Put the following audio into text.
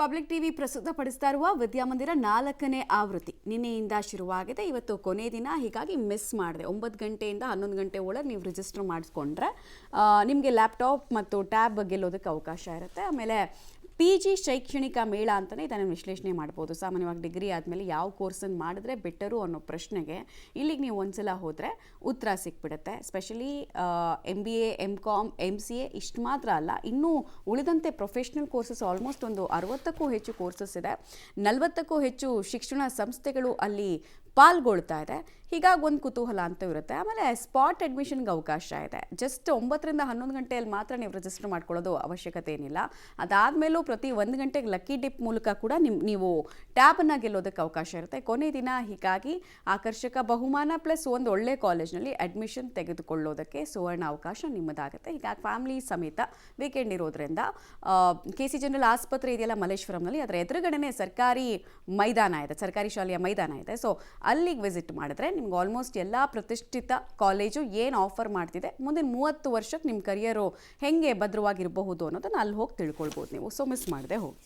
Public TV ಪ್ರಸ್ತುತಪಡಿಸ್ತಾ ಇರುವ ವಿದ್ಯಾಮಂದಿರ 4ನೇ ಆವೃತ್ತಿ ನಿನ್ನೆಯಿಂದ ಶುರುವಾಗಿದೆ. ಇವತ್ತು ಕೊನೆ ದಿನ, ಹೀಗಾಗಿ ಮಿಸ್ ಮಾಡಿದೆ. 9 ಗಂಟೆಯಿಂದ 11 ಗಂಟೆ ಒಳಗೆ ನೀವು ರಿಜಿಸ್ಟರ್ ಮಾಡಿಸ್ಕೊಂಡ್ರೆ ನಿಮಗೆ ಲ್ಯಾಪ್ಟಾಪ್ ಮತ್ತು ಟ್ಯಾಬ್ ಗೆಲ್ಲೋದಕ್ಕೆ ಅವಕಾಶ ಇರುತ್ತೆ. ಆಮೇಲೆ PG ಶೈಕ್ಷಣಿಕ ಮೇಳ ಅಂತಲೇ ಇದನ್ನು ವಿಶ್ಲೇಷಣೆ ಮಾಡ್ಬೋದು. ಸಾಮಾನ್ಯವಾಗಿ ಡಿಗ್ರಿ ಆದಮೇಲೆ ಯಾವ ಕೋರ್ಸನ್ನು ಮಾಡಿದ್ರೆ ಬೆಟರು ಅನ್ನೋ ಪ್ರಶ್ನೆಗೆ ಇಲ್ಲಿಗೆ ನೀವು ಒಂದ್ಸಲ ಹೋದರೆ ಉತ್ತರ ಸಿಕ್ಬಿಡುತ್ತೆ. ಸ್ಪೆಷಲಿ MBA, MCOM, MCA ಇಷ್ಟು ಮಾತ್ರ ಅಲ್ಲ, ಇನ್ನೂ ಉಳಿದಂತೆ ಪ್ರೊಫೆಷ್ನಲ್ ಕೋರ್ಸಸ್ ಆಲ್ಮೋಸ್ಟ್ ಒಂದು 60ಕ್ಕೂ ಹೆಚ್ಚು ಕೋರ್ಸಸ್ ಇದೆ. 40ಕ್ಕೂ ಹೆಚ್ಚು ಶಿಕ್ಷಣ ಸಂಸ್ಥೆಗಳು ಅಲ್ಲಿ ಪಾಲ್ಗೊಳ್ತಾ ಇದೆ. ಹೀಗಾಗಿ ಒಂದು ಕುತೂಹಲ ಅಂತ ಇರುತ್ತೆ. ಆಮೇಲೆ ಸ್ಪಾಟ್ ಅಡ್ಮಿಷನ್ಗೆ ಅವಕಾಶ ಇದೆ. ಜಸ್ಟ್ 9ರಿಂದ 11 ಗಂಟೆಯಲ್ಲಿ ಮಾತ್ರ ನೀವು ರಿಜಿಸ್ಟರ್ ಮಾಡ್ಕೊಳ್ಳೋದು ಅವಶ್ಯಕತೆ ಏನಿಲ್ಲ. ಅದಾದಮೇಲೂ ಪ್ರತಿ 1 ಗಂಟೆಗೆ ಲಕ್ಕಿ ಡಿಪ್ ಮೂಲಕ ಕೂಡ ನೀವು ಟ್ಯಾಬನ್ನು ಗೆಲ್ಲೋದಕ್ಕೆ ಅವಕಾಶ ಇರುತ್ತೆ. ಕೊನೆ ದಿನ, ಹೀಗಾಗಿ ಆಕರ್ಷಕ ಬಹುಮಾನ ಪ್ಲಸ್ ಒಂದು ಒಳ್ಳೆ ಕಾಲೇಜ್ನಲ್ಲಿ ಅಡ್ಮಿಷನ್ ತೆಗೆದುಕೊಳ್ಳೋದಕ್ಕೆ ಸುವರ್ಣ ಅವಕಾಶ ನಿಮ್ಮದಾಗುತ್ತೆ. ಹೀಗಾಗಿ ಫ್ಯಾಮಿಲಿ ಸಮೇತ ವೀಕೆಂಡ್ ಇರೋದ್ರಿಂದ KC ಜನರಲ್ ಆಸ್ಪತ್ರೆ ಇದೆಯಲ್ಲ ಮಲ್ಲೇಶ್ವರಂನಲ್ಲಿ, ಅದರ ಎದುರುಗಡೆನೇ ಸರ್ಕಾರಿ ಮೈದಾನ ಇದೆ, ಸರ್ಕಾರಿ ಶಾಲೆಯ ಮೈದಾನ ಇದೆ. ಸೊ ಅಲ್ಲಿಗೆ ವಿಸಿಟ್ ಮಾಡಿದ್ರೆ ನಿಮ್ಗೆ ಆಲ್ಮೋಸ್ಟ್ ಎಲ್ಲ ಪ್ರತಿಷ್ಠಿತ ಕಾಲೇಜು ಏನು ಆಫರ್ ಮಾಡ್ತಿದೆ, ಮುಂದಿನ 30 ವರ್ಷಕ್ಕೆ ನಿಮ್ಮ ಕರಿಯರು ಹೆಂಗೆ ಭದ್ರವಾಗಿರಬಹುದು ಅನ್ನೋದನ್ನು ಅಲ್ಲಿ ಹೋಗಿ ತಿಳ್ಕೊಳ್ಬೋದು ನೀವು. ಸೊ ಮಿಸ್ ಮಾಡದೆ ಹೋಗಿ.